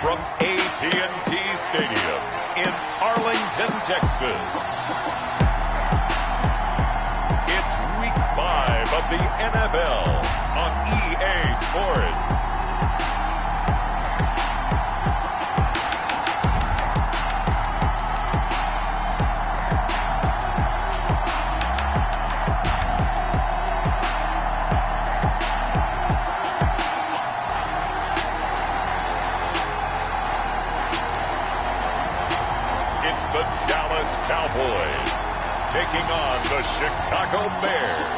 from AT&T Stadium in Arlington, Texas. It's Week 5 of the NFL on EA Sports. The Dallas Cowboys taking on the Chicago Bears.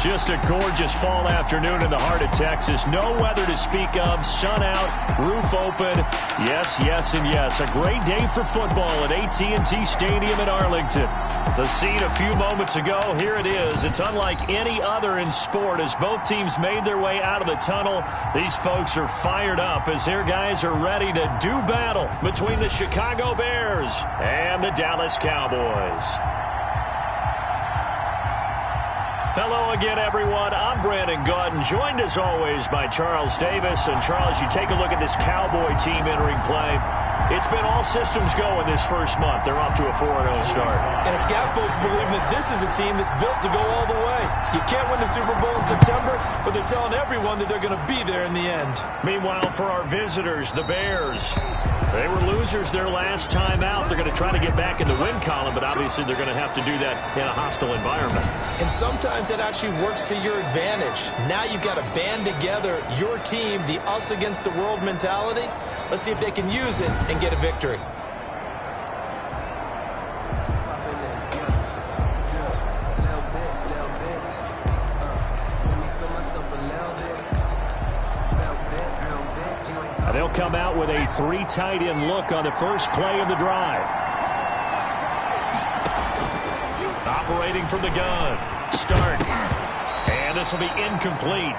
Just a gorgeous fall afternoon in the heart of Texas. No weather to speak of. Sun out, roof open. Yes, yes, and yes. A great day for football at AT&T Stadium in Arlington. The scene a few moments ago, here it is. It's unlike any other in sport as both teams made their way out of the tunnel. These folks are fired up as their guys are ready to do battle between the Chicago Bears and the Dallas Cowboys. Hello again, everyone. I'm Brandon Gautin, joined as always by Charles Davis. And Charles, you take a look at this Cowboy team entering play. It's been all systems go in this first month. They're off to a 4-0 start. And it's got folks believing that this is a team that's built to go all the way. You can't win the Super Bowl in September, but they're telling everyone that they're going to be there in the end. Meanwhile, for our visitors, the Bears, they were losers their last time out. They're going to try to get back in the win column, but obviously they're going to have to do that in a hostile environment. And sometimes that actually works to your advantage. Now you've got to band together your team, the us against the world mentality. Let's see if they can use it and get a victory. They'll come out with a 3 tight end look on the first play of the drive. Operating from the gun. Start. And this will be incomplete.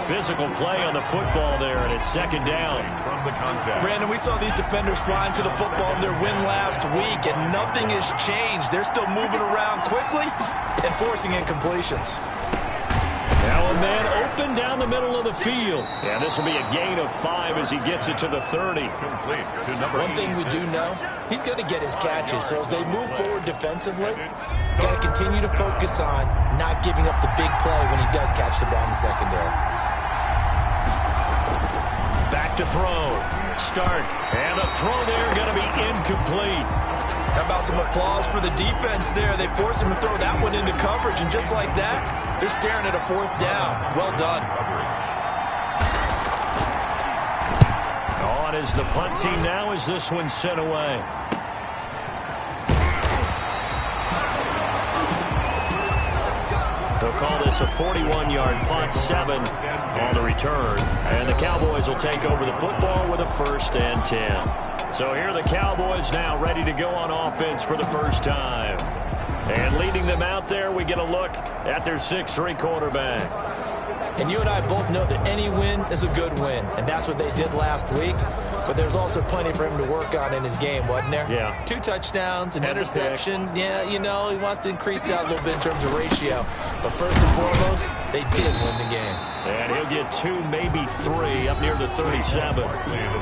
Physical play on the football there, and it's second down. From the contact. Brandon, we saw these defenders flying to the football in their win last week, and nothing has changed. They're still moving around quickly and forcing incompletions. Now a man open down the middle of the field. And this will be a gain of 5 as he gets it to the 30. Complete to number One thing we do know, he's going to get his catches. So as they move forward defensively, got to continue to focus on not giving up the big play when he does catch the ball in the secondary. back to throw. Start. And the throw there going to be incomplete. How about some applause for the defense there? They forced him to throw that one into coverage, and just like that, they're staring at a 4th down. Well done. On is the punt team now as this one's sent away. They'll call this a 41-yard punt, 7 on the return. And the Cowboys will take over the football with a 1st and 10. So here are the Cowboys now ready to go on offense for the first time. And leading them out there, we get a look at their 6'3" quarterback. And you and I both know that any win is a good win, and that's what they did last week. But there's also plenty for him to work on in his game, wasn't there? Yeah. 2 touchdowns, an interception. Yeah, you know, he wants to increase that a little bit in terms of ratio. But first and foremost, they did win the game. And he'll get 2, maybe 3, up near the 37. The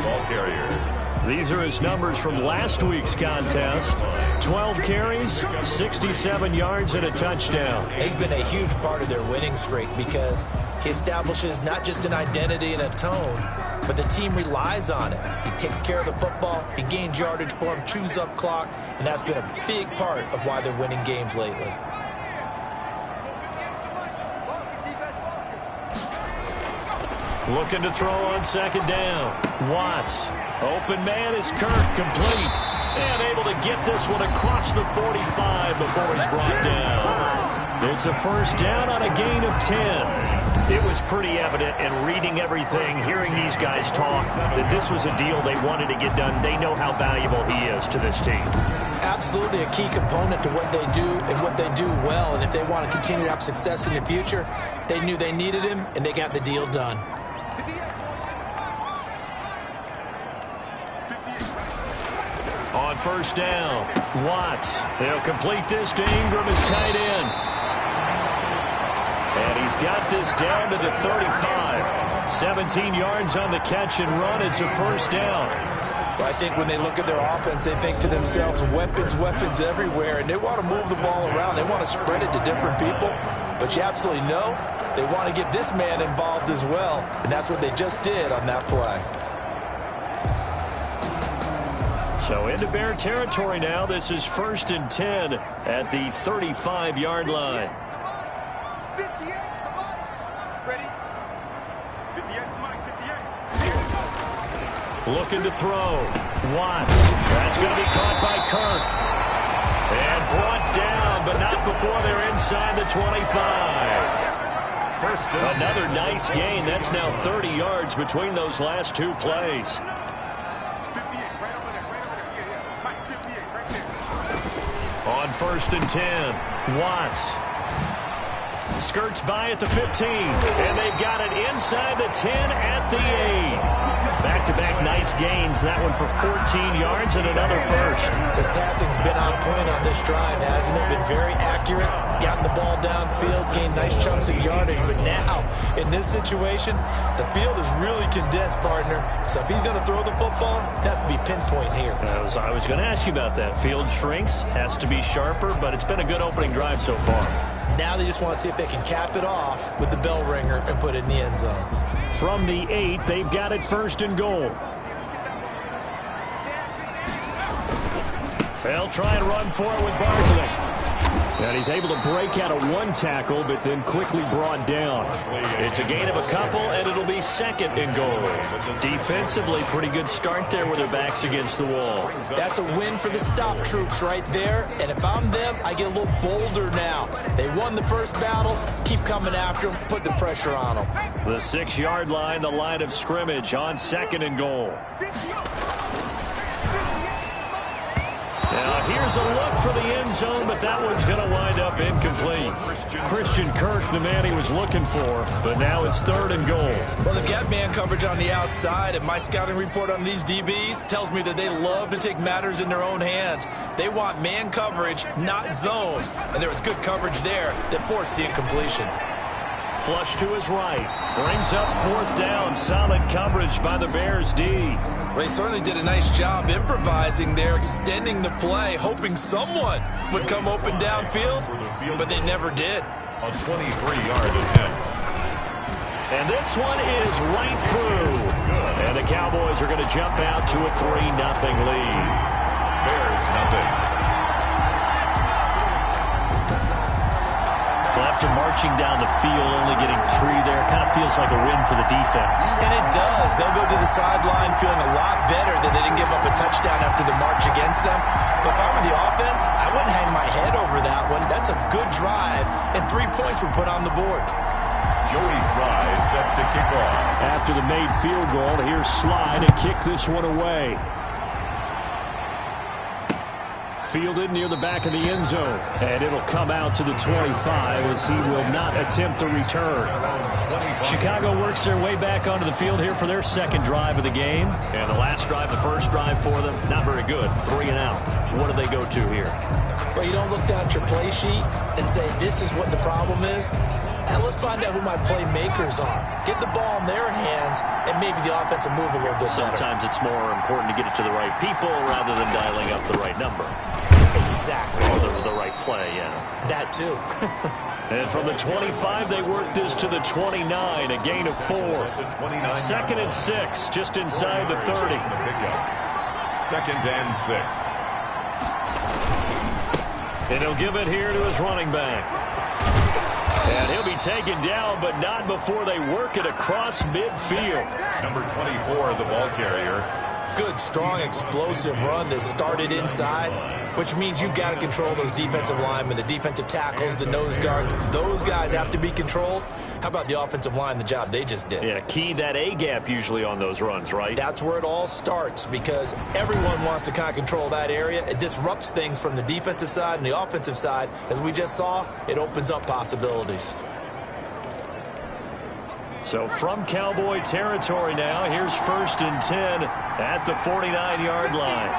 ball carrier. These are his numbers from last week's contest. 12 carries, 67 yards, and a touchdown. He's been a huge part of their winning streak because he establishes not just an identity and a tone, but the team relies on it. He takes care of the football, he gains yardage for him, chews up clock, and that's been a big part of why they're winning games lately. Looking to throw on 2nd down. Watts. Open man is Kirk, complete. And able to get this one across the 45 before he's brought down. It's a 1st down on a gain of 10. It was pretty evident in reading everything, hearing these guys talk, that this was a deal they wanted to get done. They know how valuable he is to this team. Absolutely a key component to what they do and what they do well. And if they want to continue to have success in the future, they knew they needed him, and they got the deal done. On 1st down, Watts. They'll complete this to Ingram as tight end. And he's got this down to the 35. 17 yards on the catch and run. It's a 1st down. Well, I think when they look at their offense, they think to themselves, weapons, weapons everywhere. And they want to move the ball around. They want to spread it to different people. But you absolutely know they want to get this man involved as well. And that's what they just did on that play. So into Bear territory now. This is 1st and 10 at the 35-yard line. 58, come on. Ready? 58, come on, 58. Looking to throw. Watts. That's going to be caught by Kirk. And brought down, but not before they're inside the 25. First down. Another nice gain. That's now 30 yards between those last 2 plays. On 1st and 10, Watts skirts by at the 15, and they've got it inside the 10 at the 8. Back-to-back nice gains. That one for 14 yards and another 1st. His passing's been on point on this drive, hasn't it? Been very accurate, gotten the ball downfield, gained nice chunks of yardage. But now, in this situation, the field is really condensed, partner. So if he's going to throw the football, that has to be pinpoint here. I was going to ask you about that. Field shrinks, has to be sharper, but it's been a good opening drive so far. Now they just want to see if they can cap it off with the bell ringer and put it in the end zone. From the 8, they've got it 1st and goal. They'll try and run for it with Barkley. And he's able to break out of 1 tackle, but then quickly brought down. It's a gain of a couple, and it'll be 2nd and goal. Defensively, pretty good start there with their backs against the wall. That's a win for the stop troops right there. And if I'm them, I get a little bolder now. They won the first battle. Keep coming after them. Put the pressure on them. The 6-yard line, the line of scrimmage on 2nd and goal. Now here's a look for the end zone, but that one's going to wind up incomplete. Christian Kirk, the man he was looking for, but now it's 3rd and goal. Well, they've got man coverage on the outside, and my scouting report on these DBs tells me that they love to take matters in their own hands. They want man coverage, not zone, and there was good coverage there that forced the incompletion. Flush to his right. Brings up 4th down. Solid coverage by the Bears D. Well, they certainly did a nice job improvising there, extending the play, hoping someone would come open downfield, but they never did. On 23-yard attempt. And this one is right through. And the Cowboys Cowboys are going to jump out to a 3-0 lead. Bears nothing. Well, after marching down the field, only getting 3 there, kind of feels like a win for the defense. And it does. They'll go to the sideline feeling a lot better that they didn't give up a touchdown after the march against them. But if I were the offense, I wouldn't hang my head over that one. That's a good drive, and 3 points were put on the board. Joey Sly set to kick off. After the made field goal, here's Sly to kick this one away. Fielded near the back of the end zone. And it'll come out to the 25 as he will not attempt a return. Chicago works their way back onto the field here for their second drive of the game. And the last drive, the first drive for them, not very good. 3 and out. What do they go to here? Well, you don't look down at your play sheet and say, this is what the problem is. And let's find out who my playmakers are. Get the ball in their hands, and maybe the offense will move a little bit better. Sometimes it's more important to get it to the right people rather than dialing up the right number. Exactly. Or the right play, yeah. That too. And from the 25, they work this to the 29, a gain of 4. 2nd and 6, just inside the 30. Second and 6. And he'll give it here to his running back. And he'll be taken down, but not before they work it across midfield. Number 24, the ball carrier. Good, strong, explosive run that started inside, which means you've got to control those defensive linemen, the defensive tackles, the nose guards. Those guys have to be controlled. How about the offensive line, the job they just did? Yeah, key that A-gap usually on those runs, right? That's where it all starts because everyone wants to kind of control that area. It disrupts things from the defensive side and the offensive side. As we just saw, it opens up possibilities. So from Cowboy territory now, here's 1st and 10 at the 49-yard line.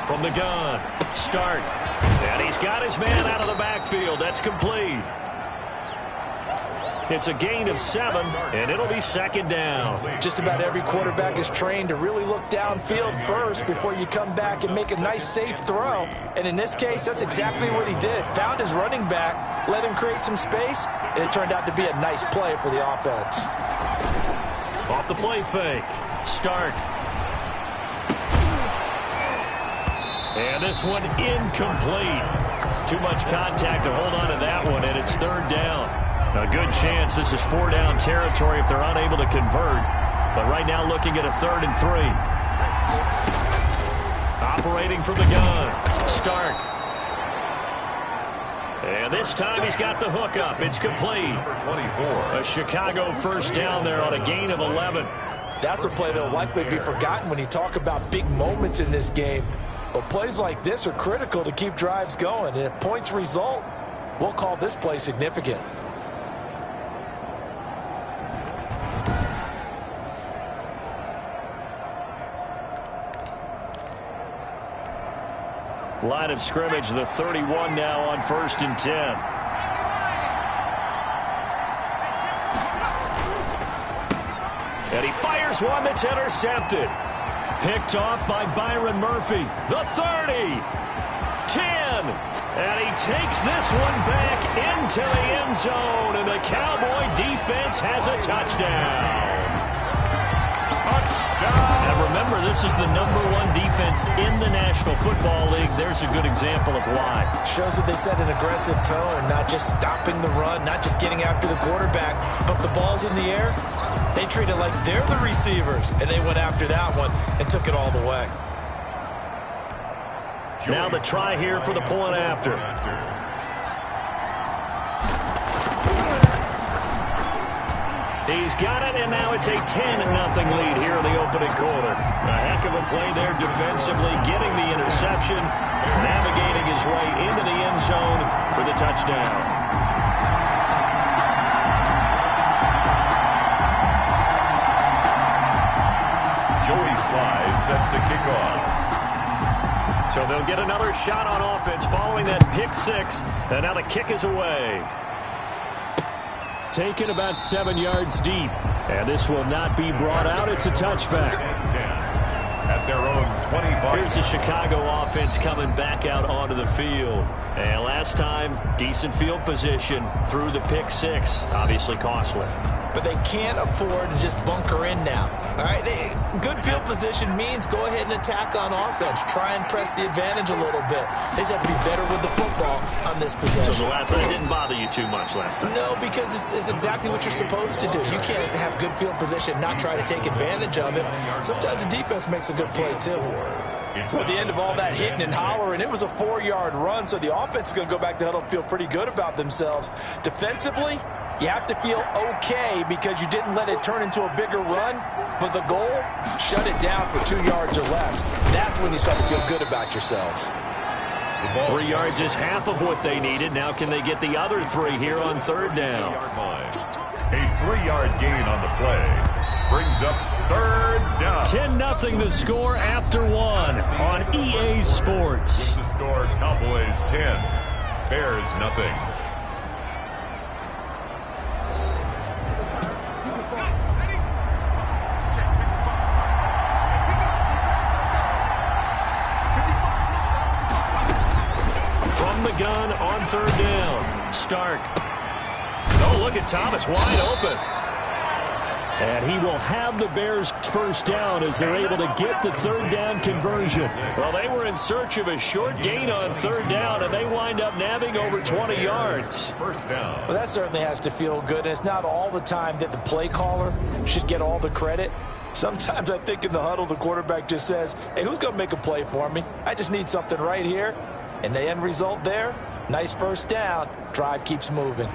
From the gun, start. And he's got his man out of the backfield. That's complete. It's a gain of 7, and it'll be 2nd down. Just about every quarterback is trained to really look downfield first before you come back and make a nice, safe throw. And in this case, that's exactly what he did. Found his running back, let him create some space, and it turned out to be a nice play for the offense. Off the play fake. Start. And this one incomplete. Too much contact to hold on to that one, and it's 3rd down. A good chance this is 4-down territory if they're unable to convert. But right now looking at a 3rd and 3. Operating from the gun. Start. And this time he's got the hook up. It's complete. Number 24. A Chicago 1st down there on a gain of 11. That's a play that will likely be forgotten when you talk about big moments in this game. But plays like this are critical to keep drives going. And if points result, we'll call this play significant. Line of scrimmage, the 31 now on 1st and 10. And he fires one that's intercepted. Picked off by Byron Murphy. The 30. 10. And he takes this one back into the end zone. And the Cowboy defense has a touchdown. And remember, this is the #1 defense in the National Football League. There's a good example of why. Shows that they set an aggressive tone, not just stopping the run, not just getting after the quarterback, but the ball's in the air. They treat it like they're the receivers, and they went after that one and took it all the way. Now the try here for the point after. He's got it, and now it's a 10-0 lead here in the opening quarter. A heck of a play there defensively, getting the interception, navigating his way into the end zone for the touchdown. Joey Sly set to kick off. So they'll get another shot on offense following that pick 6, and now the kick is away. Taken about 7 yards deep, and this will not be brought out. It's a touchback. 10 at their own 25. Here's the Chicago offense coming back out onto the field. And last time, decent field position through the pick 6, obviously costly. but they can't afford to just bunker in now. All right, good field position means go ahead and attack on offense. Try and press the advantage a little bit. They just have to be better with the football on this possession. So the last one didn't bother you too much last time? No, because it's exactly what you're supposed to do. You can't have good field position, not try to take advantage of it. Sometimes the defense makes a good play, too. At the end of all that hitting and hollering, it was a 4-yard run, so the offense is going to go back to huddle and feel pretty good about themselves. Defensively, you have to feel okay because you didn't let it turn into a bigger run, but the goal, shut it down for 2 yards or less. That's when you start to feel good about yourselves. 3 yards is half of what they needed. Now can they get the other 3 here on 3rd down? A 3-yard gain on the play brings up 3rd down. 10-0 the score after 1 on EA Sports. With the score, Cowboys 10, Bears nothing. From the gun on 3rd down, Stark. Oh, look at Thomas, wide open. And he will have the Bears' first down as they're able to get the 3rd down conversion. Well, they were in search of a short gain on 3rd down, and they wind up nabbing over 20 yards. First down. Well, that certainly has to feel good, and it's not all the time that the play caller should get all the credit. Sometimes I think in the huddle, the quarterback just says, hey, who's going to make a play for me? I just need something right here. And the end result there, nice first down. Drive keeps moving.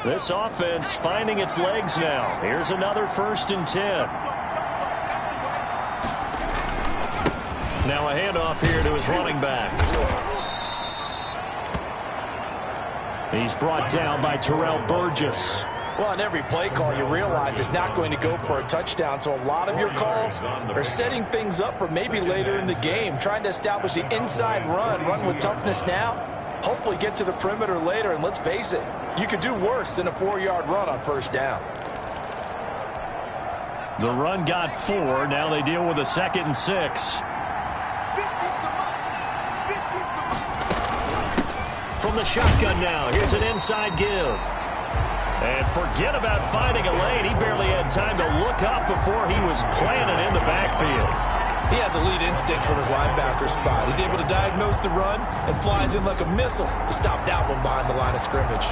This offense finding its legs now. Here's another 1st and 10. Now a handoff here to his running back. He's brought down by Terrell Burgess. Well, on every play call, you realize it's not going to go for a touchdown. So a lot of your calls are setting things up for maybe later in the game, trying to establish the inside run with toughness now. Hopefully get to the perimeter later, and let's face it, you could do worse than a 4-yard run on 1st down. The run got 4. Now they deal with a 2nd and 6. From the shotgun now, here's an inside give. And forget about finding a lane. He barely had time to look up before he was planted in the backfield. He has elite instincts from his linebacker spot. He's able to diagnose the run and flies in like a missile to stop that one behind the line of scrimmage.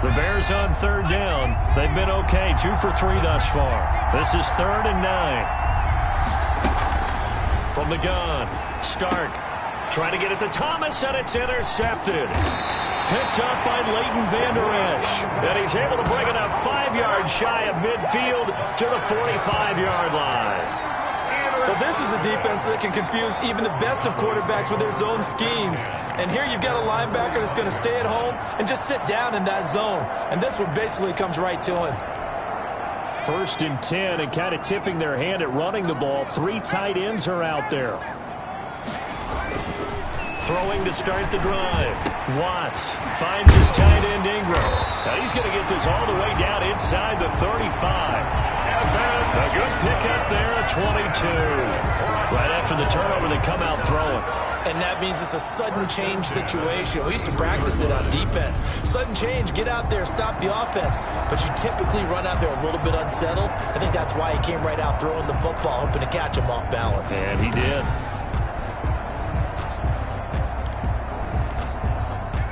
The Bears on 3rd down. They've been okay, 2 for 3 thus far. This is 3rd and 9. From the gun, Stark trying to get it to Thomas, and it's intercepted. Picked up by Leighton Vander Esch. And he's able to bring it up 5 yards shy of midfield to the 45-yard line. Well, this is a defense that can confuse even the best of quarterbacks with their zone schemes. And here you've got a linebacker that's going to stay at home and just sit down in that zone. And this one basically comes right to him. 1st and 10, and kind of tipping their hand at running the ball. 3 tight ends are out there. Throwing to start the drive. Watts finds his tight end Ingram. Now he's going to get this all the way down inside the 35. And then a good pickup there at 22. Right after the turnover, they come out throwing. And that means it's a sudden change situation. We used to practice it on defense. Sudden change, get out there, stop the offense. But you typically run out there a little bit unsettled. I think that's why he came right out throwing the football, hoping to catch him off balance. And he did.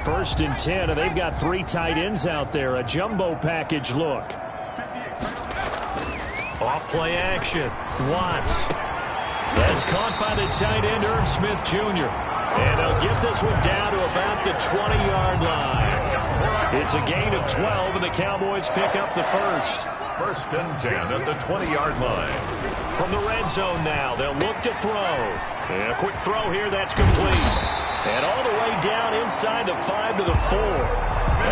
1st and 10, and they've got 3 tight ends out there. A jumbo package look. Off play action. Watts. That's caught by the tight end, Irv Smith Jr. And they'll get this one down to about the 20-yard line. It's a gain of 12, and the Cowboys pick up the first. 1st and 10 at the 20-yard line. From the red zone now, they'll look to throw. And a quick throw here, that's complete. And all the way down inside the 5 to the 4.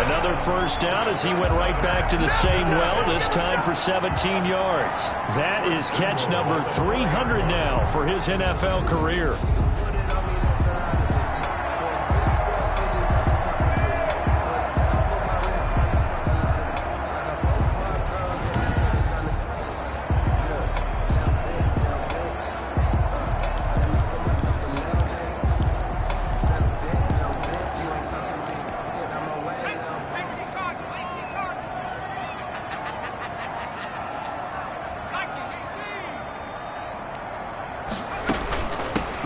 Another first down as he went right back to the same well, this time for 17 yards. That is catch number 300 now for his NFL career.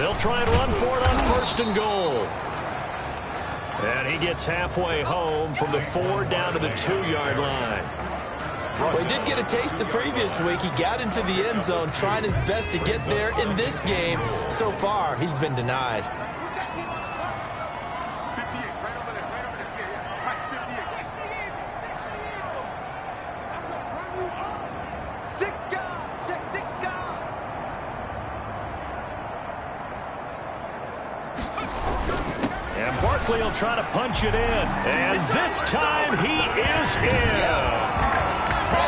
They'll try and run for it on 1st and goal. And he gets halfway home from the 4 down to the 2-yard line. Well, he did get a taste the previous week. He got into the end zone trying his best to get there in this game. So far, he's been denied. He'll try to punch it in. And this time he is in. Yes.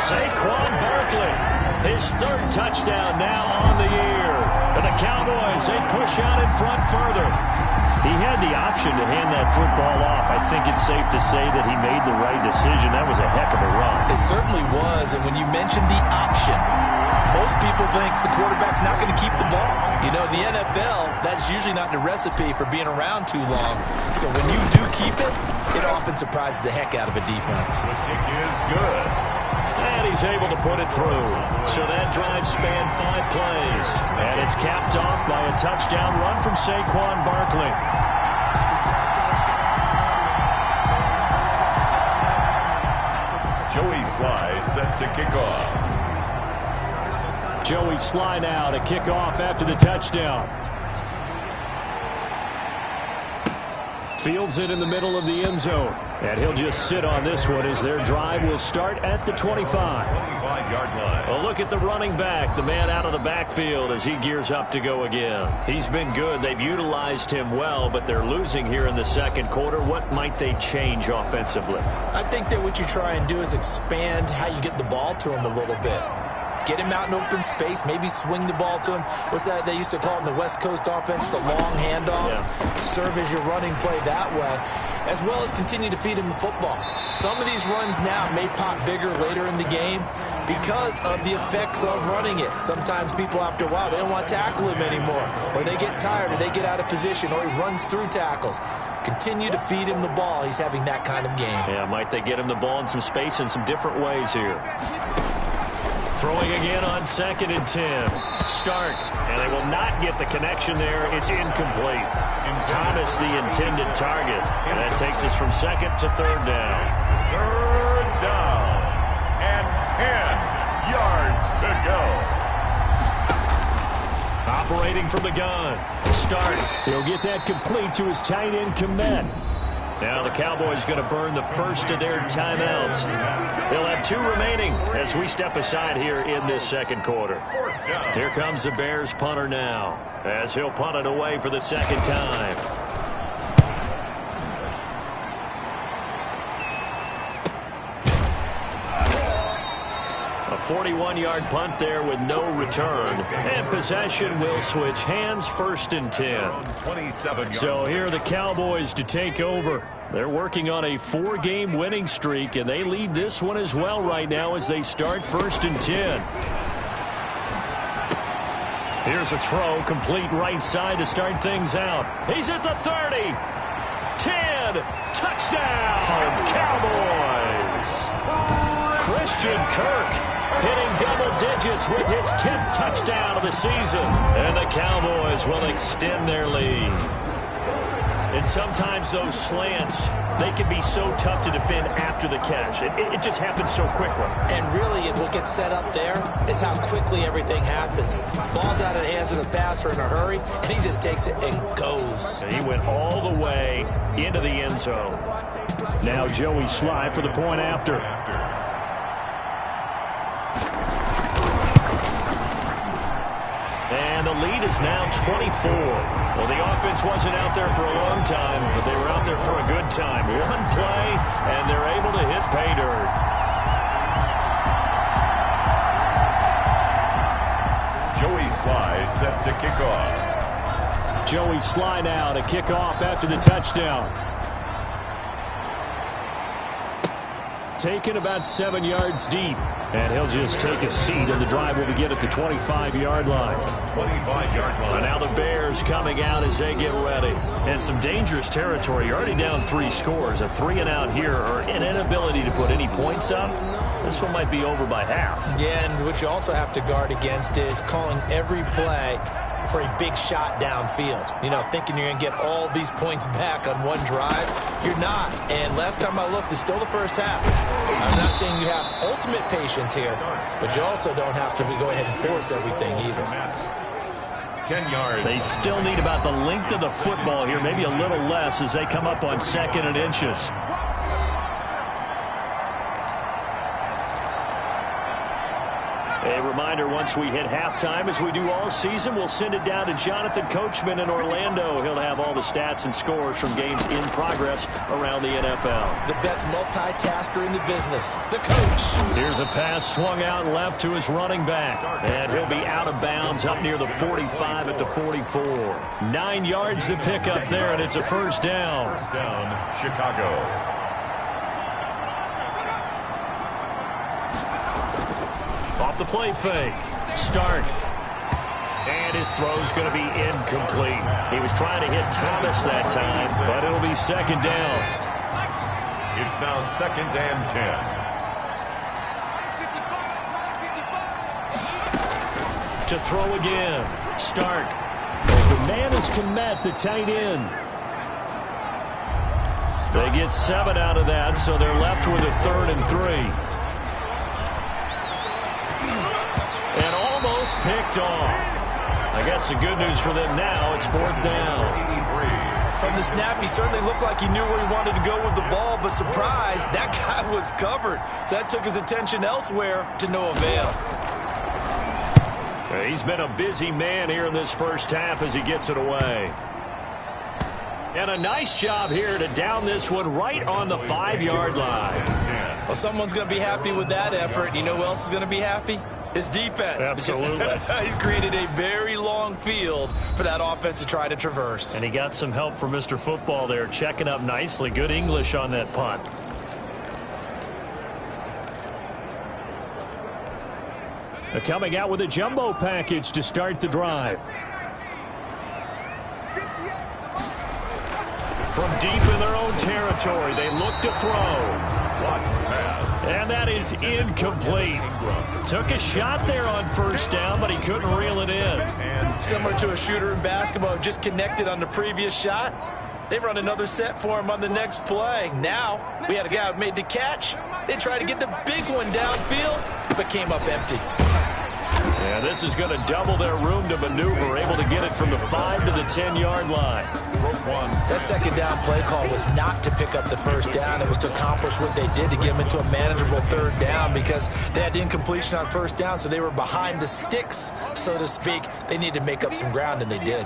Saquon Barkley, his 3rd touchdown now on the year. And the Cowboys, they push out in front further. He had the option to hand that football off. I think it's safe to say that he made the right decision. That was a heck of a run. It certainly was. And when you mentioned the option, most people think the quarterback's not going to keep the ball. You know, the NFL, that's usually not the recipe for being around too long. So when you do keep it, it often surprises the heck out of a defense. The kick is good. And he's able to put it through. So that drive spanned 5 plays. And it's capped off by a touchdown run from Saquon Barkley. Joey Sly set to kick off. Joey Sly now to kick off after the touchdown. Fields it in the middle of the end zone. And he'll just sit on this one as their drive will start at the 25. 25-yard line. Well, look at the running back, the man out of the backfield as he gears up to go again. He's been good. They've utilized him well, but they're losing here in the 2nd quarter. What might they change offensively? I think that what you try and do is expand how you get the ball to him a little bit. Get him out in open space, maybe swing the ball to him. What's that they used to call it in the West Coast offense, the long handoff? Yeah. Serve as your running play that way, as well as continue to feed him the football. Some of these runs now may pop bigger later in the game because of the effects of running it. Sometimes people, after a while, they don't want to tackle him anymore, or they get tired, or they get out of position, or he runs through tackles. Continue to feed him the ball. He's having that kind of game. Yeah, might they get him the ball in some space in some different ways here. Throwing again on 2nd and 10. Stark, and they will not get the connection there. It's incomplete. Thomas, the intended target. And that takes us from 2nd to 3rd down. 3rd down. And 10 yards to go. Operating from the gun. Stark, he'll get that complete to his tight end Komet. Now the Cowboys going to burn the first of their timeouts. They'll have 2 remaining as we step aside here in this 2nd quarter. Here comes the Bears punter now as he'll punt it away for the 2nd time. A 41-yard punt there with no return. And possession will switch hands, 1st and 10. So here are the Cowboys to take over. They're working on a 4-game winning streak, and they lead this one as well right now as they start 1st and 10. Here's a throw, complete right side to start things out. He's at the 30. 10. Touchdown, Cowboys. Christian Kirk hitting double digits with his 10th touchdown of the season. And the Cowboys will extend their lead. And sometimes those slants, they can be so tough to defend after the catch. It just happens so quickly. And really, what gets set up there is how quickly everything happens. Ball's out of the hands of the passer in a hurry, and he just takes it and goes. And he went all the way into the end zone. Now Joey Sly for the point after. And the lead is now 24. Well, the offense wasn't out there for a long time, but they were out there for a good time. One play, and they're able to hit pay dirt. Joey Sly set to kick off. Joey Sly now to kick off after the touchdown. Taken about 7 yards deep. And he'll just take a seat, and the drive will begin at the 25-yard line. 25-yard line. And now the Bears coming out as they get ready. And some dangerous territory. You're already down 3 scores. A 3-and-out here, or an inability to put any points up. This one might be over by half. Yeah, and what you also have to guard against is calling every play for a big shot downfield. You know, thinking you're going to get all these points back on one drive. You're not. And last time I looked, it's still the first half. I'm not saying you have ultimate patience here, but you also don't have to go ahead and force everything either. 10 yards. They still need about the length of the football here, maybe a little less as they come up on 2nd and inches. A reminder, once we hit halftime, as we do all season, we'll send it down to Jonathan Coachman in Orlando. He'll have all the stats and scores from games in progress around the NFL. The best multitasker in the business, the coach. Here's a pass swung out left to his running back. And he'll be out of bounds up near the 45 at the 44. 9 yards to pick up there, and it's a first down. First down, Chicago. Off the play fake. Start. And his throw's going to be incomplete. He was trying to hit Thomas that time, but it'll be 2nd down. It's now 2nd and 10. To throw again. Start. The man is Komet, the tight end. They get 7 out of that, so they're left with a 3rd and 3. And almost picked off. I guess the good news for them now, it's 4th down. From the snap, he certainly looked like he knew where he wanted to go with the ball, but surprise, that guy was covered. So that took his attention elsewhere to no avail. He's been a busy man here in this first half as he gets it away. And a nice job here to down this one right on the 5-yard line. Well, someone's going to be happy with that effort. You know who else is going to be happy? His defense. Absolutely. He's created a very long field for that offense to try to traverse. And he got some help from Mr. Football there, checking up nicely. Good English on that punt. They're coming out with a jumbo package to start the drive. From deep in their own territory, they look to throw. And that is incomplete. Took a shot there on 1st down, but he couldn't reel it in. Similar to a shooter in basketball, just connected on the previous shot. They run another set for him on the next play. Now, we had a guy who made the catch. They tried to get the big one downfield, but came up empty. Yeah, this is going to double their room to maneuver, able to get it from the 5 to the 10-yard line. That 2nd down play call was not to pick up the 1st down. It was to accomplish what they did to get them into a manageable 3rd down because they had incompletion on 1st down, so they were behind the sticks, so to speak. They needed to make up some ground, and they did.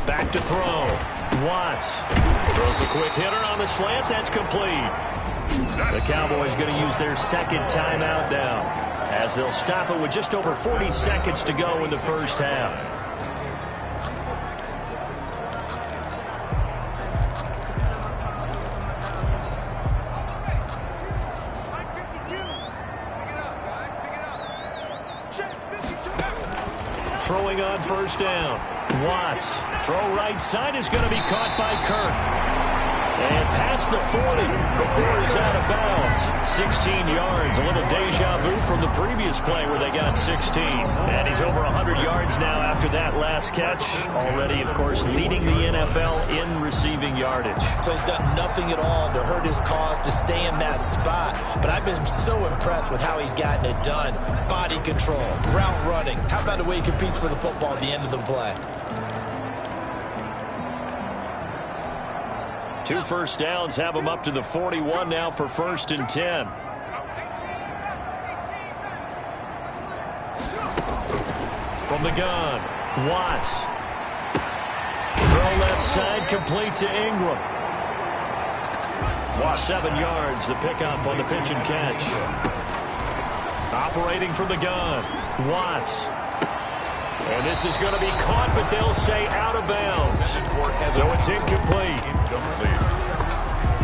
Back to throw. Watts throws a quick hitter on the slant. That's complete. The Cowboys going to use their 2nd timeout now as they'll stop it with just over 40 seconds to go in the first half. Throwing on 1st down. Watts. Throw right side is going to be caught by Kirk. And past the 40 before he's out of bounds. 16 yards. A little deja vu from the previous play where they got 16. And he's over 100 yards now after that last catch. Already, of course, leading the NFL in receiving yardage. So he's done nothing at all to hurt his cause, to stay in that spot. But I've been so impressed with how he's gotten it done. Body control, route running. How about the way he competes for the football at the end of the play? 2 first downs have him up to the 41 now for 1st and 10. From the gun, Watts. Throw left side, complete to Ingram. 7 yards, the pickup on the pitch and catch. Operating from the gun, Watts. And this is going to be caught, but they'll say out of bounds. So it's incomplete.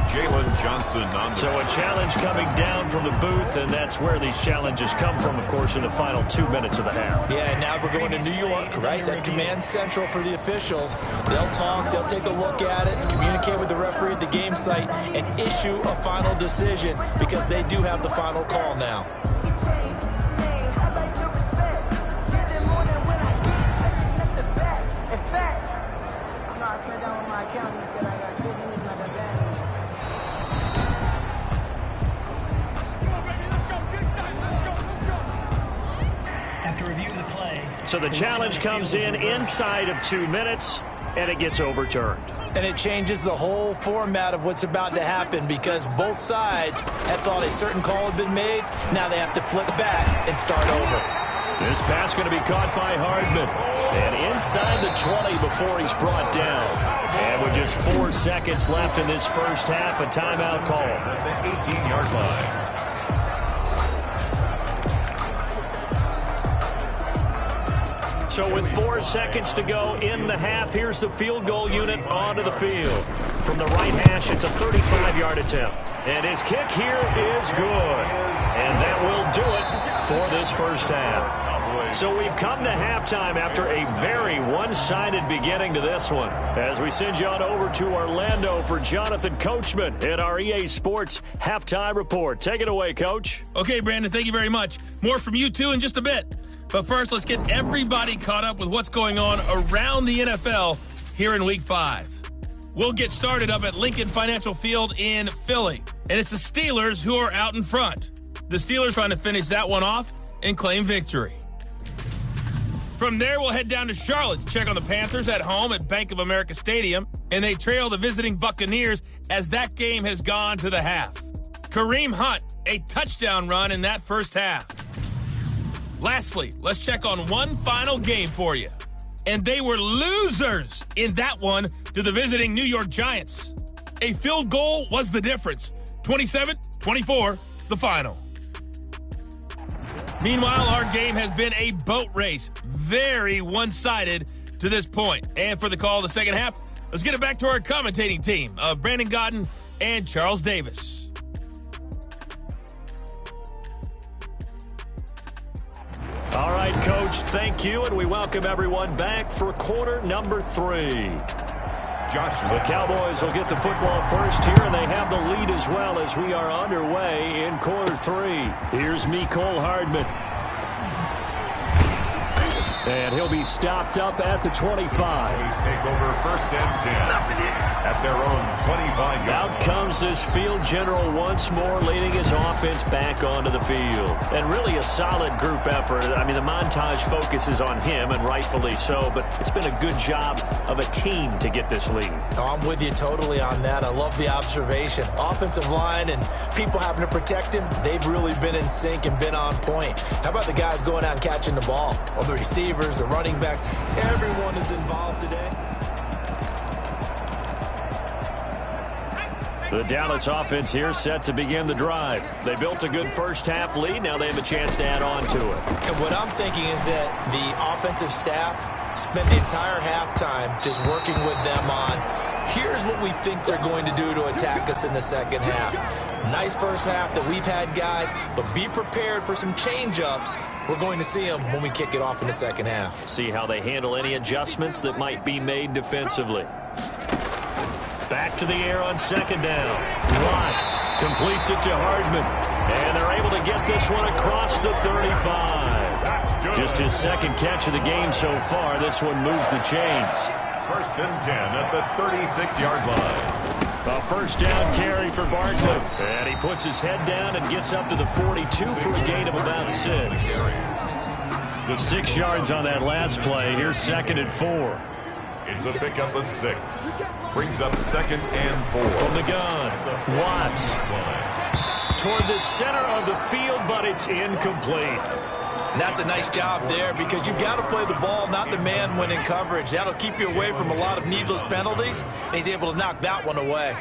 Jalen Johnson on the So a challenge coming down from the booth, and that's where these challenges come from, of course, in the final 2 minutes of the half. Yeah, and now we're going to New York, right? That's command central for the officials. They'll talk, they'll take a look at it, communicate with the referee at the game site, and issue a final decision because they do have the final call now. So the challenge comes in inside of 2 minutes, and it gets overturned. And it changes the whole format of what's about to happen because both sides had thought a certain call had been made. Now they have to flip back and start over. This pass going to be caught by Hardman. And inside the 20 before he's brought down. And with just 4 seconds left in this first half, a timeout call. At the 18-yard line. So with 4 seconds to go in the half, here's the field goal unit onto the field. From the right hash, it's a 35-yard attempt. And his kick here is good. And that will do it for this first half. So we've come to halftime after a very one-sided beginning to this one. As we send you on over to Orlando for Jonathan Coachman at our EA Sports Halftime Report. Take it away, Coach. Okay, Brandon, thank you very much. More from you two in just a bit. But first, let's get everybody caught up with what's going on around the NFL here in Week 5. We'll get started up at Lincoln Financial Field in Philly. And it's the Steelers who are out in front. The Steelers trying to finish that one off and claim victory. From there, we'll head down to Charlotte to check on the Panthers at home at Bank of America Stadium. And they trail the visiting Buccaneers as that game has gone to the half. Kareem Hunt, a touchdown run in that first half. Lastly, let's check on one final game for you. And they were losers in that one to the visiting New York Giants. A field goal was the difference. 27-24, the final. Meanwhile, our game has been a boat race. Very one-sided to this point. And for the call of the second half, let's get it back to our commentating team of Brandon Godden and Charles Davis. All right, Coach, thank you, and we welcome everyone back for quarter number 3. The Cowboys will get the football first here, and they have the lead as well as we are underway in quarter 3. Here's Mecole Hardman. And he'll be stopped up at the 25. Take over first and 10 at their own 25-yard. Out comes this field general once more, leading his offense back onto the field. And really a solid group effort. I mean, the montage focuses on him, and rightfully so, but it's been a good job of a team to get this lead. I'm with you totally on that. I love the observation. Offensive line and people having to protect him, they've really been in sync and been on point. How about the guys going out and catching the ball? Well, the receivers, the running backs, everyone is involved today. The Dallas offense here set to begin the drive. They built a good first half lead. Now they have a chance to add on to it. And what I'm thinking is that the offensive staff spent the entire halftime just working with them on, here's what we think they're going to do to attack us in the second half. Nice first half that we've had, guys, but be prepared for some change-ups. We're going to see them when we kick it off in the second half. See how they handle any adjustments that might be made defensively. Back to the air on second down. Watts completes it to Hardman. And they're able to get this one across the 35. Just his second catch of the game so far. This one moves the chains. First and 10 at the 36-yard line. A first down carry for Barkley. And he puts his head down and gets up to the 42 for a gain of about 6. 6 yards on that last play. Here's second and 4. It's a pickup of 6. Brings up second and 4. From the gun, Watts. Toward the center of the field, but it's incomplete. And that's a nice job there because you've got to play the ball, not the man when in coverage. That'll keep you away from a lot of needless penalties, and he's able to knock that one away.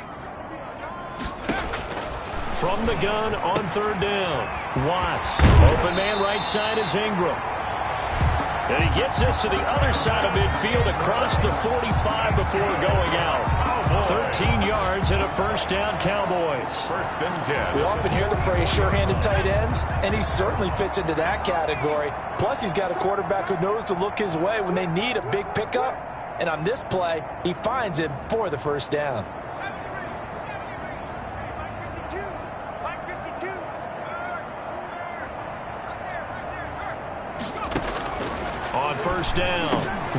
From the gun on third down, Watts. Open man right side is Ingram. And he gets this to the other side of midfield across the 45 before going out. 13 yards and a first down, Cowboys. First and 10. We often hear the phrase sure-handed tight ends, and he certainly fits into that category. Plus, he's got a quarterback who knows to look his way when they need a big pickup. And on this play, he finds him for the first down. On first down,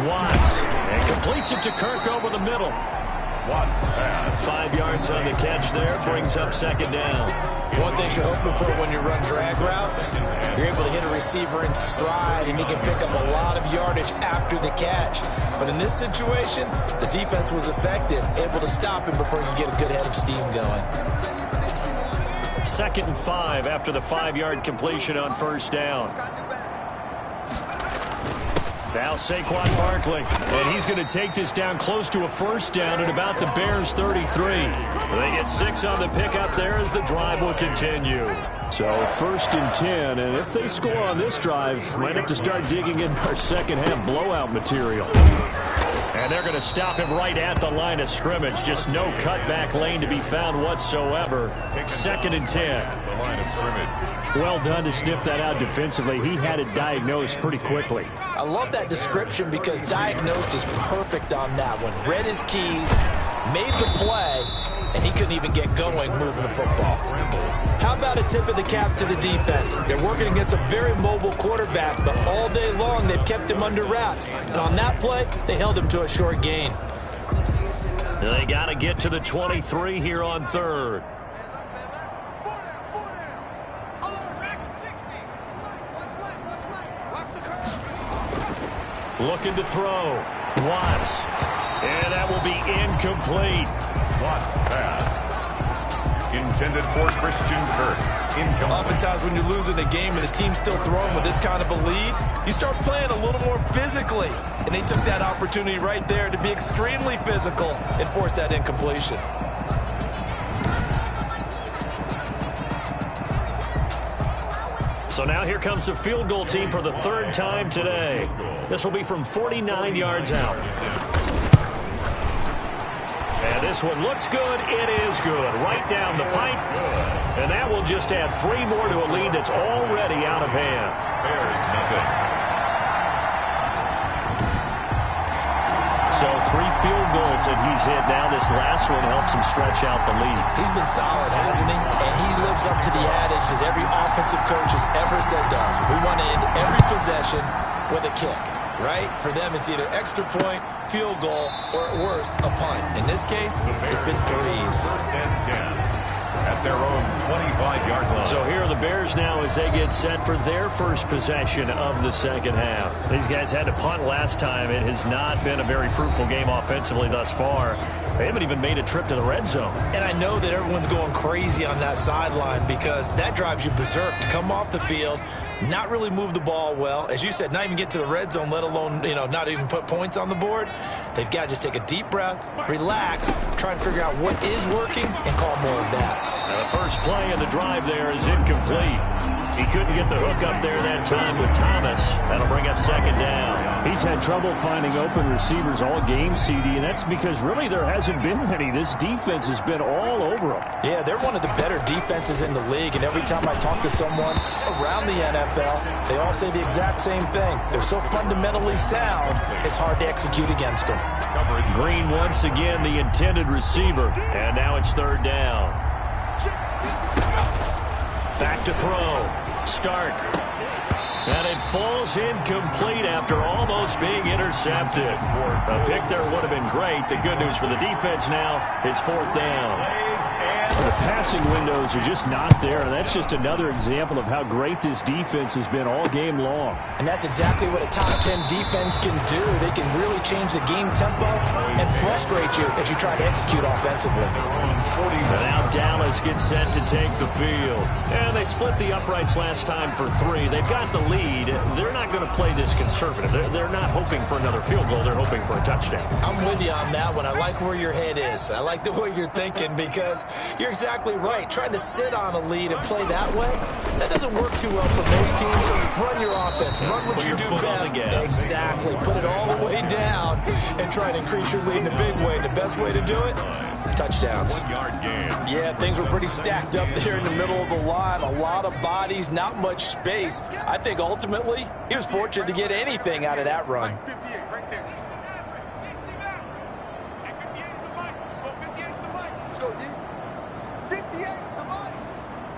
Watts, and completes it to Kirk over the middle. Watts pass. 5 yards on the catch there, brings up second down. One thing you're hoping for when you run drag routes, you're able to hit a receiver in stride, and he can pick up a lot of yardage after the catch. But in this situation, the defense was effective, able to stop him before he could get a good head of steam going. 2nd and 5 after the 5-yard completion on first down. Now Saquon Barkley, and he's going to take this down close to a first down at about the Bears' 33. They get 6 on the pickup there as the drive will continue. So 1st and 10, and if they score on this drive, might have to start digging in our second-half blowout material. And they're going to stop him right at the line of scrimmage. Just no cutback lane to be found whatsoever. 2nd and 10. The line of scrimmage. Well done to sniff that out defensively. He had it diagnosed pretty quickly. I love that description because diagnosed is perfect on that one. Read his keys, made the play, and he couldn't even get going moving the football. How about a tip of the cap to the defense? They're working against a very mobile quarterback, but all day long they've kept him under wraps. And on that play, they held him to a short gain. They got to get to the 23 here on 3rd. Looking to throw. Watts. And that will be incomplete. Watts pass. Intended for Christian Kirk. Incomplete. Oftentimes when you're losing a game and the team's still throwing with this kind of a lead, you start playing a little more physically. And they took that opportunity right there to be extremely physical and force that incompletion. So now here comes the field goal team for the 3rd time today. This will be from 49 yards out. And this one looks good. It is good. Right down the pipe. And that will just add 3 more to a lead that's already out of hand. Bears nothing. So 3 field goals that he's hit now. This last one helps him stretch out the lead. He's been solid, hasn't he? And he lives up to the adage that every offensive coach has ever said to us. We want to end every possession with a kick, right? For them, it's either extra point, field goal, or at worst, a punt. In this case, it's been threes. 1st and 10. At their own 25-yard line. So here are the Bears now as they get set for their first possession of the second half. These guys had to punt last time. It has not been a very fruitful game offensively thus far. They haven't even made a trip to the red zone. And I know that everyone's going crazy on that sideline because that drives you berserk to come off the field, not really move the ball well. As you said, not even get to the red zone, let alone, not even put points on the board. They've got to just take a deep breath, relax, try and figure out what is working, and call more of that. Now the first play of the drive there is incomplete. He couldn't get the hook up there that time with Thomas. That'll bring up second down. He's had trouble finding open receivers all game, CD, and that's because really there hasn't been many. This defense has been all over them. Yeah, they're one of the better defenses in the league, and every time I talk to someone around the NFL, they all say the exact same thing. They're so fundamentally sound, it's hard to execute against them. Green once again the intended receiver, and now it's 3rd down. Back to throw. Start. And it falls incomplete after almost being intercepted. A pick there would have been great. The good news for the defense now, it's 4th down. The passing windows are just not there, and that's just another example of how great this defense has been all game long. And that's exactly what a top 10 defense can do. They can really change the game tempo and frustrate you as you try to execute offensively. And now Dallas gets set to take the field. And they split the uprights last time for 3. They've got the lead. They're not going to play this conservative. They're not hoping for another field goal. They're hoping for a touchdown. I'm with you on that one. I like where your head is. I like the way you're thinking because you're You're exactly right. Trying to sit on a lead and play that way, that doesn't work too well for most teams. Run your offense. Run what you do best. Exactly. Put it all the way down and try to increase your lead in a big way. The best way to do it, touchdowns. 1 yard gain. Yeah, things were pretty stacked up there in the middle of the line. A lot of bodies, not much space. I think ultimately he was fortunate to get anything out of that run. 58 right there. And 58 is the mic. Go 58 is the mic. Let's go, D. 58 is the mic.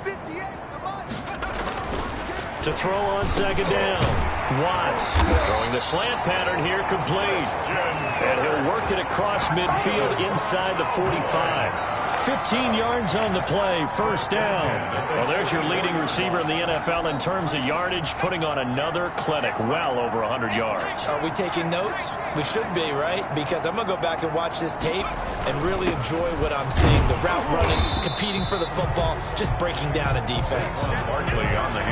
58 is the mic. To throw on second down. Watts throwing the slant pattern here, complete. And he'll work it across midfield inside the 45. 15 yards on the play, first down. Well, there's your leading receiver in the NFL in terms of yardage, putting on another clinic, well over 100 yards. Are we taking notes? We should be, right? Because I'm going to go back and watch this tape and really enjoy what I'm seeing. The route running, competing for the football, just breaking down a defense.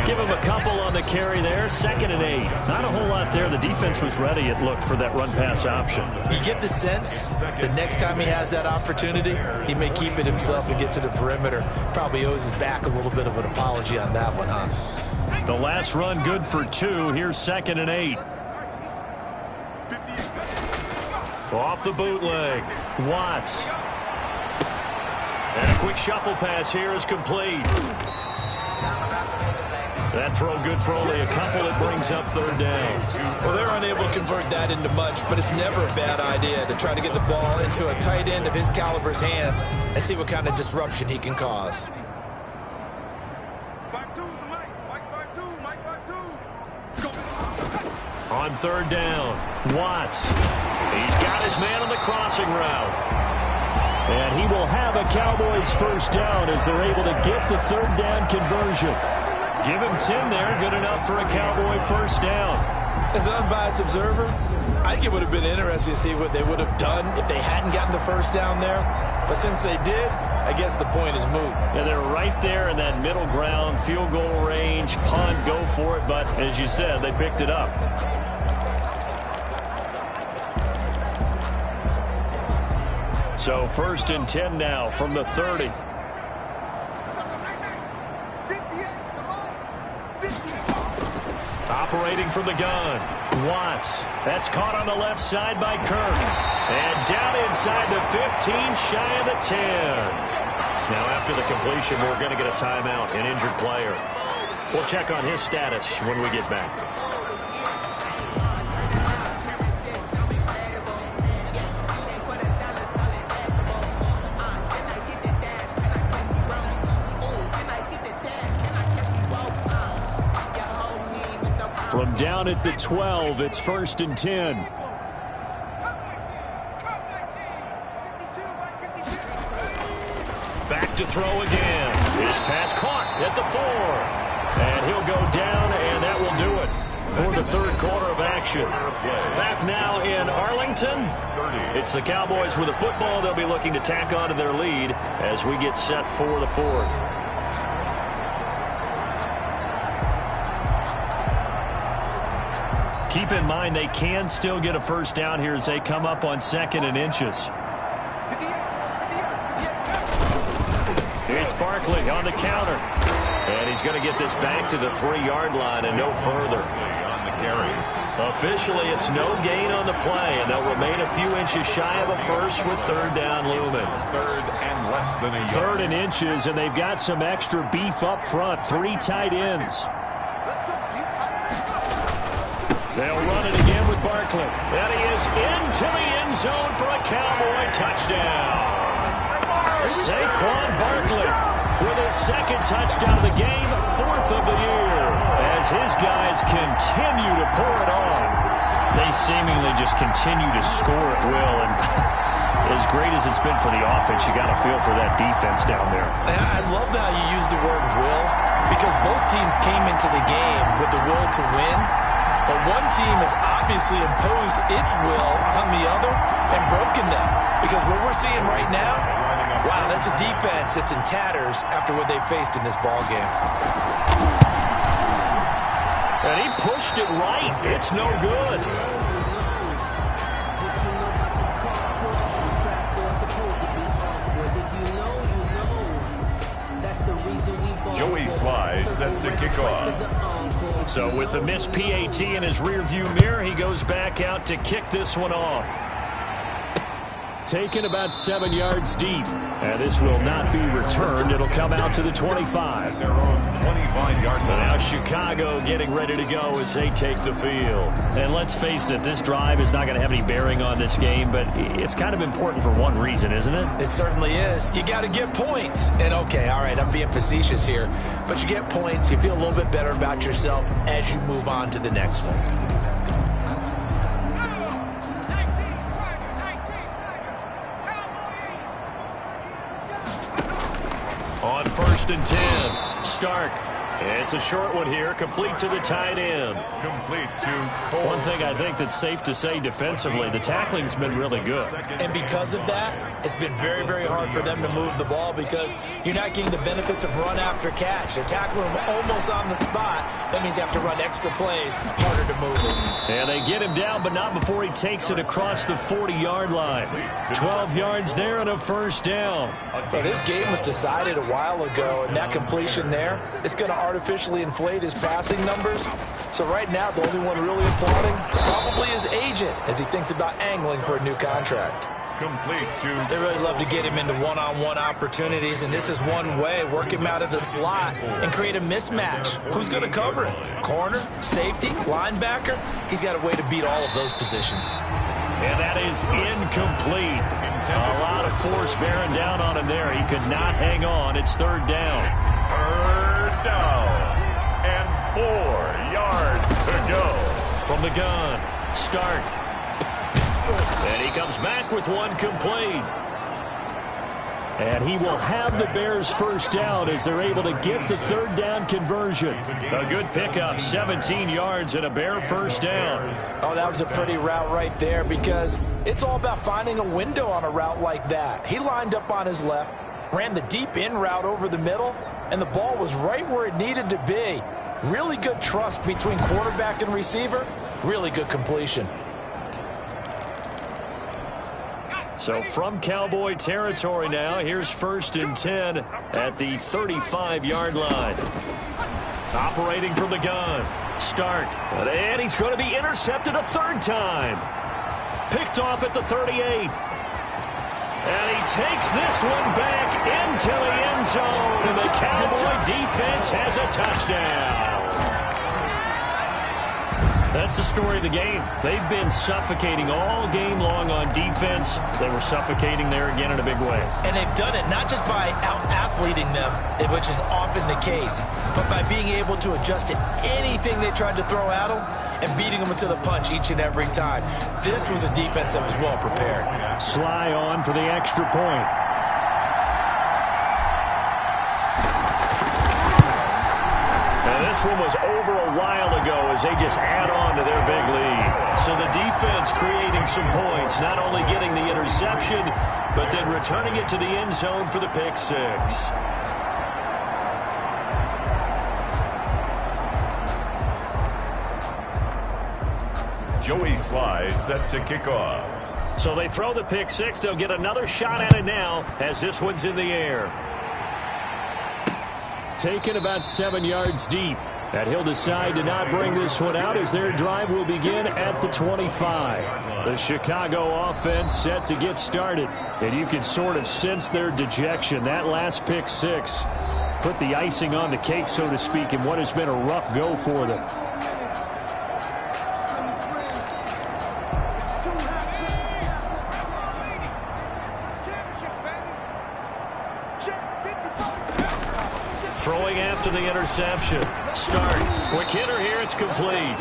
Give him a couple on the carry there, 2nd and 8. Not a whole lot there. The defense was ready, it looked, for that run-pass option. You get the sense that next time he has that opportunity, he may keep it himself and get to the perimeter. Probably owes his back a little bit of an apology on that one, huh? The last run good for 2. Here's 2nd and 8. Off the bootleg. Watts. And a quick shuffle pass here is complete. That throw good for only a couple. It brings up 3rd down. Well, they're unable to convert that into much, but it's never a bad idea to try to get the ball into a tight end of his caliber's hands and see what kind of disruption he can cause. 5-2 is the mic. Mike 5-2. Mike 5-2. Go. On 3rd down, Watts. He's got his man on the crossing route. And he will have a Cowboys first down as they're able to get the 3rd down conversion. Give him 10 there, good enough for a Cowboy first down. As an unbiased observer, I think it would have been interesting to see what they would have done if they hadn't gotten the first down there. But since they did, I guess the point is moot. Yeah, they're right there in that middle ground, field goal range, punt, go for it. But as you said, they picked it up. So 1st and 10 now from the 30. Operating from the gun, Watts. That's caught on the left side by Kirk. And down inside the 15, shy of the 10. Now after the completion, we're going to get a timeout, an injured player. We'll check on his status when we get back. From down at the 12, it's 1st and 10. Back to throw again. His pass caught at the 4. And he'll go down, and that will do it for the 3rd quarter of action. Back now in Arlington. It's the Cowboys with the football. They'll be looking to tack on to their lead as we get set for the 4th. Keep in mind they can still get a first down here as they come up on 2nd and inches. It's Barkley on the counter. And he's going to get this back to the 3-yard line and no further. On the carry. Officially, it's no gain on the play, and they'll remain a few inches shy of a first with 3rd down looming. 3rd and less than a yard. 3rd and inches, and they've got some extra beef up front. 3 tight ends. They'll run it again with Barkley. And he is into the end zone for a Cowboy touchdown. Saquon Barkley with his 2nd touchdown of the game, 4th of the year. As his guys continue to pour it on, they seemingly just continue to score at will. And as great as it's been for the offense, you got to feel for that defense down there. I love how you use the word will, because both teams came into the game with the will to win. But one team has obviously imposed its will on the other and broken them. Because what we're seeing right now, wow, that's a defense that's in tatters after what they faced in this ballgame. And he pushed it right. It's no good. Joey Sly set to kick off. So with the missed PAT in his rearview mirror, he goes back out to kick this one off. Taken about 7 yards deep. And this will not be returned. It'll come out to the 25. Their own 25-yard line. Now Chicago getting ready to go as they take the field. And let's face it, this drive is not going to have any bearing on this game, but it's kind of important for one reason, isn't it? It certainly is. You got to get points. And okay, all right, I'm being facetious here, but you get points, you feel a little bit better about yourself as you move on to the next one. On 1st and 10, Stark. It's a short one here, complete to the tight end. Complete to Cole. One thing I think that's safe to say defensively, the tackling's been really good. And because of that, it's been very, very hard for them to move the ball because you're not getting the benefits of run after catch. They're tackling him almost on the spot. That means you have to run extra plays, harder to move it. And they get him down, but not before he takes it across the 40-yard line. 12 yards there and a first down. Well, this game was decided a while ago, and that completion there is going to artificially inflate his passing numbers. So right now, the only one really applauding probably his agent as he thinks about angling for a new contract. Complete to... They really love to get him into one-on-one opportunities, and this is one way. Work him out of the slot and create a mismatch. Who's going to cover him? Corner, safety, linebacker? He's got a way to beat all of those positions. And that is incomplete. A lot of force bearing down on him there. He could not hang on. It's 3rd down. Third down. And 4 yards to go. From the gun, Stark. And he comes back with one complete. And he will have the Bears first down as they're able to get the 3rd down conversion. A good pickup, 17 yards and a Bear first down. Oh, that was a pretty route right there because it's all about finding a window on a route like that. He lined up on his left, ran the deep in route over the middle, and the ball was right where it needed to be. Really good trust between quarterback and receiver. Really good completion. So from Cowboy territory now, here's 1st and 10 at the 35-yard line. Operating from the gun, Stark. And he's going to be intercepted a 3rd time. Picked off at the 38. And he takes this one back into the end zone. And the Cowboy defense has a touchdown. That's the story of the game. They've been suffocating all game long on defense. They were suffocating there again in a big way. And they've done it not just by out-athleting them, which is often the case, but by being able to adjust to anything they tried to throw at them and beating them to the punch each and every time. This was a defense that was well prepared. Sly on for the extra point. This one was over a while ago as they just add on to their big lead. So the defense creating some points, not only getting the interception, but then returning it to the end zone for the pick six. Joey Sly set to kick off. So they throw the pick six. They'll get another shot at it now as this one's in the air. Taken about 7 yards deep. And he'll decide to not bring this one out as their drive will begin at the 25. The Chicago offense set to get started. And you can sort of sense their dejection. That last pick six put the icing on the cake, so to speak, in what has been a rough go for them. Throwing after the interception. Stark. Quick hitter here. It's complete.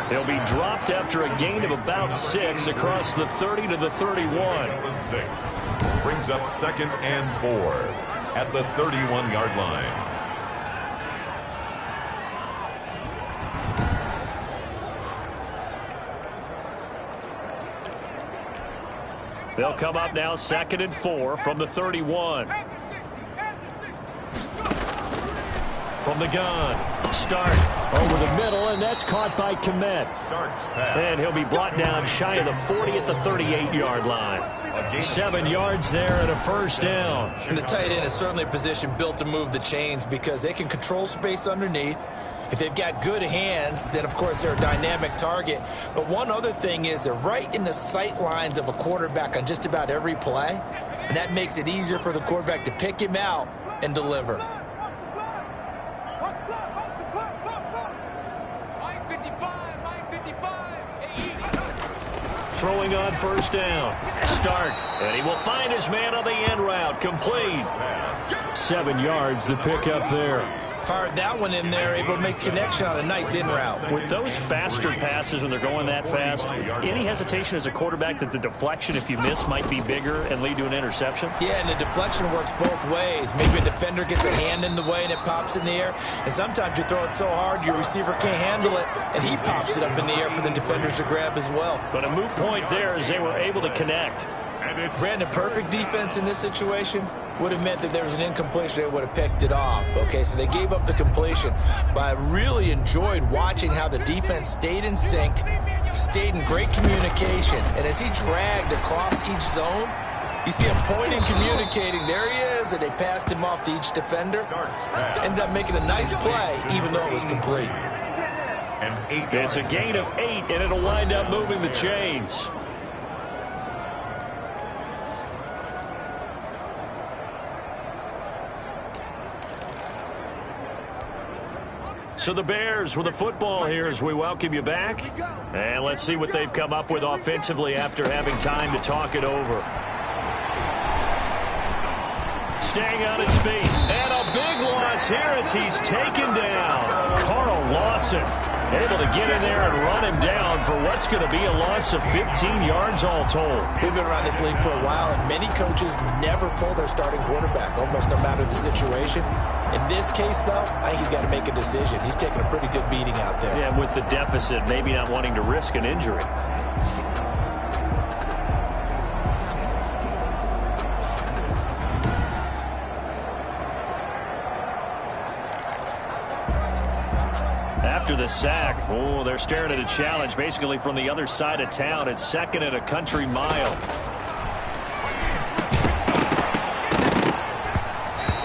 He'll be dropped after a gain of about 6 across the 30 to the 31. 6 brings up 2nd and 4 at the 31-yard line. They'll come up now 2nd and 4 from the 31. From the gun, Start over the middle, and that's caught by Komet. And he'll be brought down shy of the 40 at the 38-yard line. 7 yards there and a first down. And the tight end is certainly a position built to move the chains because they can control space underneath. If they've got good hands, then, of course, they're a dynamic target. But one other thing is they're right in the sight lines of a quarterback on just about every play, and that makes it easier for the quarterback to pick him out and deliver. Throwing on first down. Start. And he will find his man on the end route. Complete. 7 yards, the pickup there. Fired that one in there, able to make connection on a nice in route. With those faster passes when they're going that fast, any hesitation as a quarterback that the deflection, if you miss, might be bigger and lead to an interception? Yeah, and the deflection works both ways. Maybe a defender gets a hand in the way and it pops in the air. And sometimes you throw it so hard your receiver can't handle it, and he pops it up in the air for the defenders to grab as well. But a moot point there as they were able to connect. Brandon, perfect defense in this situation would have meant that there was an incompletion. They would have picked it off. Okay, so they gave up the completion. But I really enjoyed watching how the defense stayed in sync, stayed in great communication. And as he dragged across each zone, you see him pointing, communicating. There he is, and they passed him off to each defender. Ended up making a nice play, even though it was complete. It's a gain of 8, and it'll wind up moving the chains. So the Bears with the football here as we welcome you back. And let's see what they've come up with offensively after having time to talk it over. Staying on his feet. And a big loss here as he's taken down. Carl Lawson able to get in there and run him down for what's going to be a loss of 15 yards all told. We've been around this league for a while, and many coaches never pull their starting quarterback, almost no matter the situation. In this case, though, I think he's got to make a decision. He's taking a pretty good beating out there. Yeah, with the deficit, maybe not wanting to risk an injury. After the sack, oh, they're staring at a challenge basically from the other side of town. It's second and a country mile.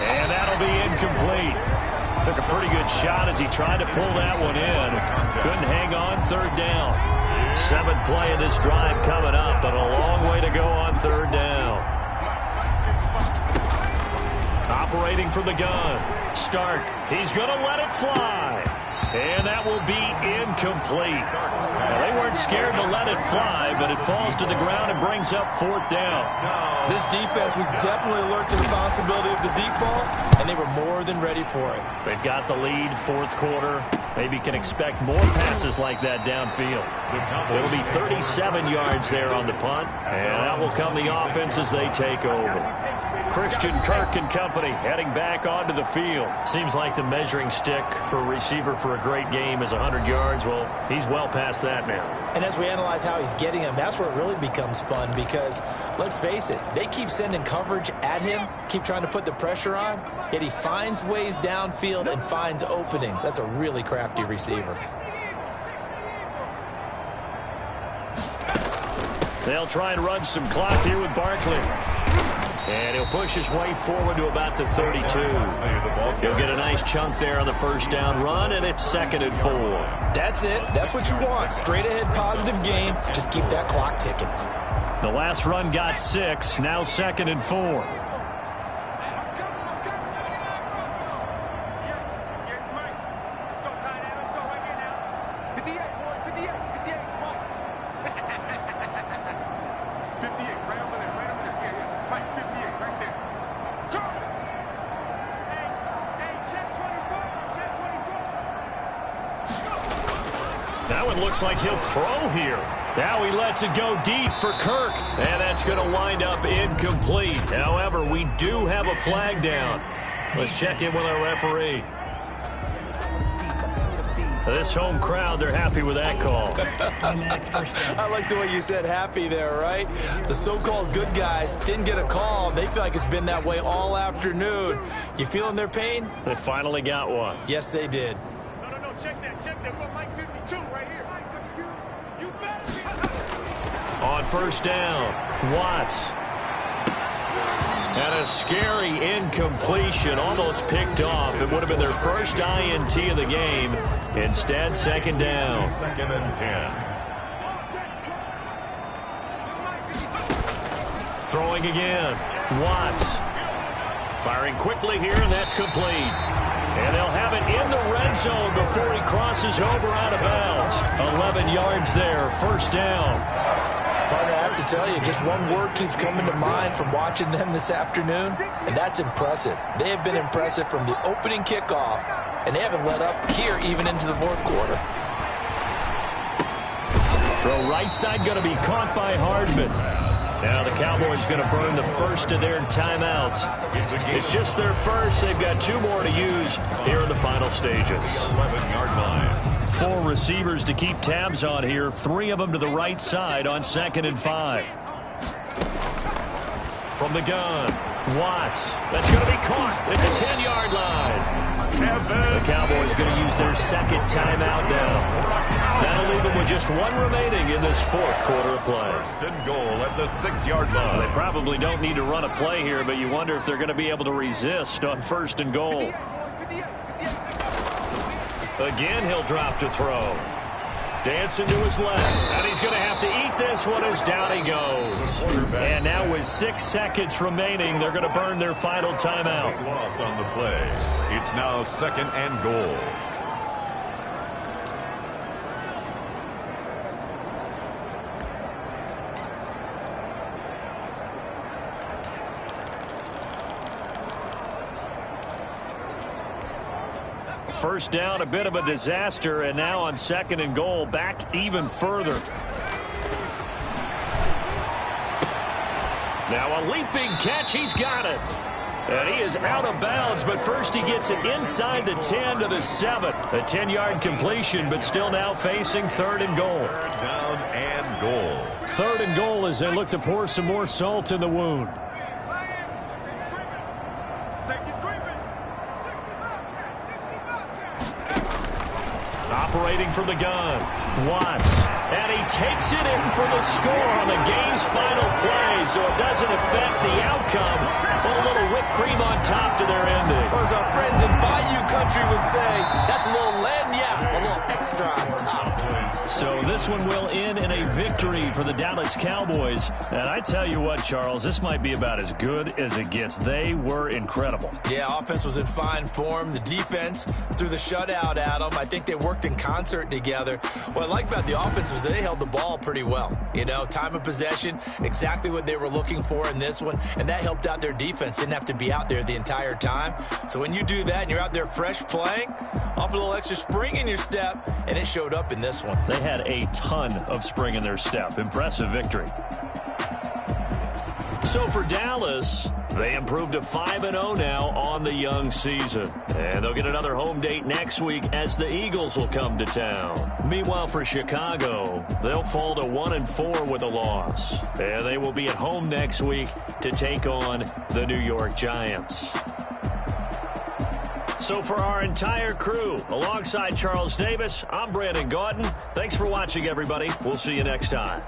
And that'll be incomplete. Took a pretty good shot as he tried to pull that one in. Couldn't hang on, third down. 7th play of this drive coming up, but a long way to go on third down. Operating from the gun. Start. He's going to let it fly. And that will be incomplete. Now, they weren't scared to let it fly, but it falls to the ground and brings up 4th down. This defense was definitely alert to the possibility of the deep ball, and they were more than ready for it. They've got the lead, 4th quarter. Maybe can expect more passes like that downfield. It'll be 37 yards there on the punt, and that will come the offense as they take over. Christian Kirk and company heading back onto the field. Seems like the measuring stick for a receiver for a great game is 100 yards. Well, he's well past that now. And as we analyze how he's getting them, that's where it really becomes fun because, let's face it, they keep sending coverage at him, keep trying to put the pressure on, yet he finds ways downfield and finds openings. That's a really crafty receiver. They'll try and run some clock here with Barkley. And he'll push his way forward to about the 32. He'll get a nice chunk there on the first down run, and it's 2nd and 4. That's it. That's what you want. Straight ahead, positive game. Just keep that clock ticking. The last run got 6. Now 2nd and 4. Now it looks like he'll throw here. Now he lets it go deep for Kirk. And that's going to wind up incomplete. However, we do have a flag down. Let's check in with our referee. This home crowd, they're happy with that call. I like the way you said happy there, right? The so-called good guys didn't get a call. They feel like it's been that way all afternoon. You feeling their pain? They finally got one. Yes, they did. check that. We're Mike 52 right here. Mike 52. You better be. On first down, Watts. And a scary incompletion, almost picked off. It would have been their first INT of the game. Instead, second down. 2nd and 10. Throwing again, Watts. Firing quickly here, and that's complete. And they'll have it in the red zone before he crosses over out of bounds. 11 yards there, first down. Partner, I have to tell you, just one word keeps coming to mind from watching them this afternoon, and that's impressive. They have been impressive from the opening kickoff, and they haven't let up here even into the fourth quarter. Throw right side going to be caught by Hardman. Now the Cowboys going to burn the first of their timeouts. It's just their first. They've got 2 more to use here in the final stages. 11-yard line. 4 receivers to keep tabs on here. 3 of them to the right side on 2nd and 5. From the gun, Watts. That's going to be caught at the 10-yard line. The Cowboys going to use their second timeout now. That'll leave them with just 1 remaining in this fourth quarter of play. First and goal at the 6-yard line. They probably don't need to run a play here, but you wonder if they're going to be able to resist on first and goal. Again, he'll drop to throw. Dancing to his left. And he's going to have to eat this one as down he goes. And now with 6 seconds remaining, they're going to burn their final timeout. Big loss on the play. It's now 2nd and goal. First down, a bit of a disaster, and now on 2nd and goal, back even further. Now a leaping catch, he's got it. And he is out of bounds, but first he gets it inside the 10 to the 7. A 10-yard completion, but still now facing 3rd and goal. 3rd down and goal. 3rd and goal as they look to pour some more salt in the wound. Operating from the gun, Watts, and he takes it in for the score on the game's final play, so it doesn't affect the outcome. A little whipped cream on top to their ending. Or as our friends in Bayou Country would say, that's a little lagniappe, a little extra on top. So this one will end in a victory for the Dallas Cowboys. And I tell you what, Charles, this might be about as good as it gets. They were incredible. Yeah, offense was in fine form. The defense threw the shutout at them. I think they worked in concert together. What I like about the offense was they held the ball pretty well. You know, time of possession, exactly what they were looking for in this one. And that helped out their defense. Didn't have to be out there the entire time. So when you do that and you're out there fresh playing, off a little extra spring in your step, and it showed up in this one. They had a ton of spring in their step. Impressive victory. So for Dallas, they improved to 5-0 now on the young season. And they'll get another home date next week as the Eagles will come to town. Meanwhile, for Chicago, they'll fall to 1-4 with a loss. And they will be at home next week to take on the New York Giants. So for our entire crew, alongside Charles Davis, I'm Brandon Gaudin. Thanks for watching, everybody. We'll see you next time.